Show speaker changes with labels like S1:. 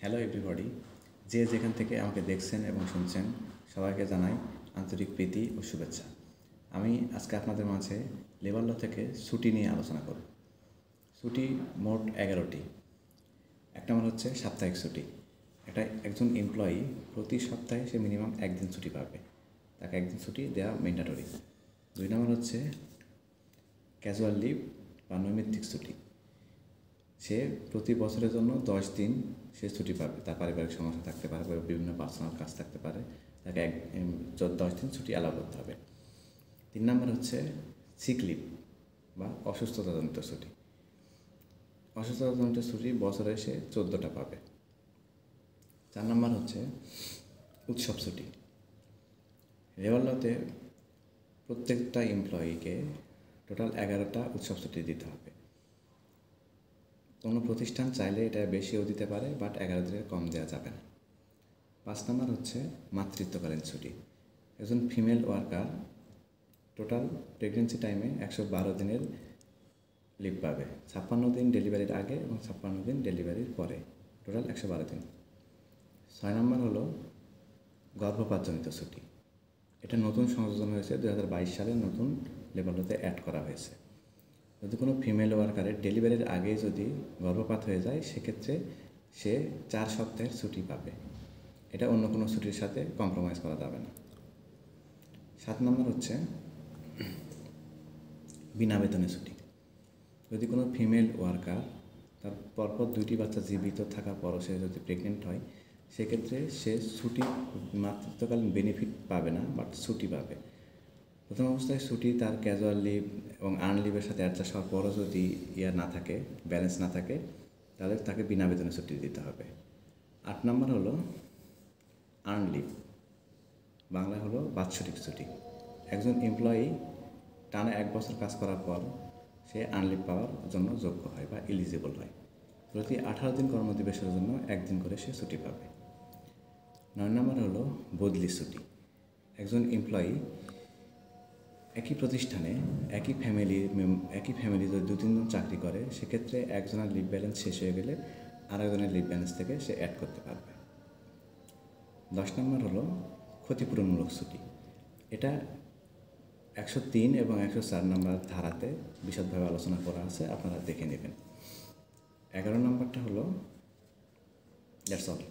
S1: Hello everybody, যে যেখান থেকে আমাকে দেখছেন এবং শুনছেন সবাইকে জানাই আন্তরিক প্রীতি ও শুভেচ্ছা। আমি আজকে আপনাদের মাঝে লেবার ল থেকে ছুটি নিয়ে আলোচনা করব। ছুটি মোট 11টি। এক নম্বর হচ্ছে সাপ্তাহিক ছুটি। একজন এমপ্লয়ি প্রতি সপ্তাহে সে মিনিমাম একদিন ছুটি পাবে, তাকে একদিন ছুটি দেওয়া ম্যান্ডেটরি। 2 নম্বর হচ্ছে ক্যাজুয়াল লিভ বা নৈমিত্তিক ছুটি। সে প্রতি বছরের জন্য 10 দিন সে ছুটি পাবে। তার পারিবারিক সমস্যা থাকতে পারে বা বিভিন্ন পার্সোনাল কাজ থাকতে পারে, তাকে 10 দিন ছুটি অ্যালাউ করতে হবে। 3 নম্বর হচ্ছে সিক লিভ বা অসুস্থতাজনিত ছুটি। অসুস্থতাজনিত ছুটি বছরে সে 14টা পাবে। 4 নম্বর হচ্ছে উৎসব ছুটি। লেবার লতে প্রত্যেকটা এমপ্লয়িকে টোটাল 11টা উৎসব ছুটি দিতে হবে। কোনো প্রতিষ্ঠান চাইলে এটা বেশিও দিতে পারে, বাট 11 দিনের কম দেওয়া যাবে না। 5 নম্বর হচ্ছে মাতৃত্বকালীন ছুটি। একজন ফিমেল ওয়ার্কার টোটাল প্রেগনেন্সি টাইমে 112 দিনের লিভ পাবে। 56 দিন ডেলিভারির আগে এবং 56 দিন ডেলিভারির পরে, টোটাল 112 দিন। 6 নম্বর হলো গর্ভপাতজনিত ছুটি। এটা নতুন সংযোজন হয়েছে, 2022 সালে নতুন লেবার লতে অ্যাড করা হয়েছে। যদি কোনো ফিমেল ওয়ার্কারের ডেলিভারির আগে যদি গর্ভপাত হয়ে যায়, সেক্ষেত্রে সে 4 সপ্তাহের ছুটি পাবে। এটা অন্য কোনো ছুটির সাথে কম্প্রোমাইজ করা যাবে না। 7 নম্বর হচ্ছে বিনা বেতনে ছুটি। যদি কোনো ফিমেল ওয়ার্কার তার পরপর 2টি বাচ্চা জীবিত থাকার পরও সে যদি প্রেগনেন্ট হয়, সেক্ষেত্রে সে ছুটি মাতৃত্বকালীন বেনিফিট পাবে না, বাট ছুটি পাবে। প্রথম অবস্থায় ছুটি তার ক্যাজুয়াল লিভ এবং আর্ন লিভের সাথে অ্যাডজাস্ট হওয়ার পরও যদি না থাকে, ব্যালেন্স না থাকে, তাহলে তাকে বিনা বেতনে ছুটি দিতে হবে। 8 নম্বর হলো আর্ন লিভ, বাংলা হলো বাৎসরিক ছুটি। একজন এমপ্লয়ি টানা 1 বছর কাজ করার পর সে আর্ন লিভ পাওয়ার জন্য যোগ্য হয় বা এলিজিবল হয়। প্রতি 18 দিন কর্মদিবসের জন্য 1 দিন করে সে ছুটি পাবে। 9 নম্বর হলো বদলি ছুটি। একজন এমপ্লয়ি একই প্রতিষ্ঠানে একই ফ্যামিলি যদি 2-3 জন চাকরি করে, সেক্ষেত্রে একজনের লিভ ব্যালেন্স শেষ হয়ে গেলে আরেকজনের লিভ ব্যালেন্স থেকে সে অ্যাড করতে পারবে। 10 নম্বর হলো ক্ষতিপূরণমূলক ছুটি। এটা 103 এবং 104 নম্বর ধারাতে বিশদভাবে আলোচনা করা আছে, আপনারা দেখে নেবেন। 11 নম্বরটা হলো দ্যাটস অল।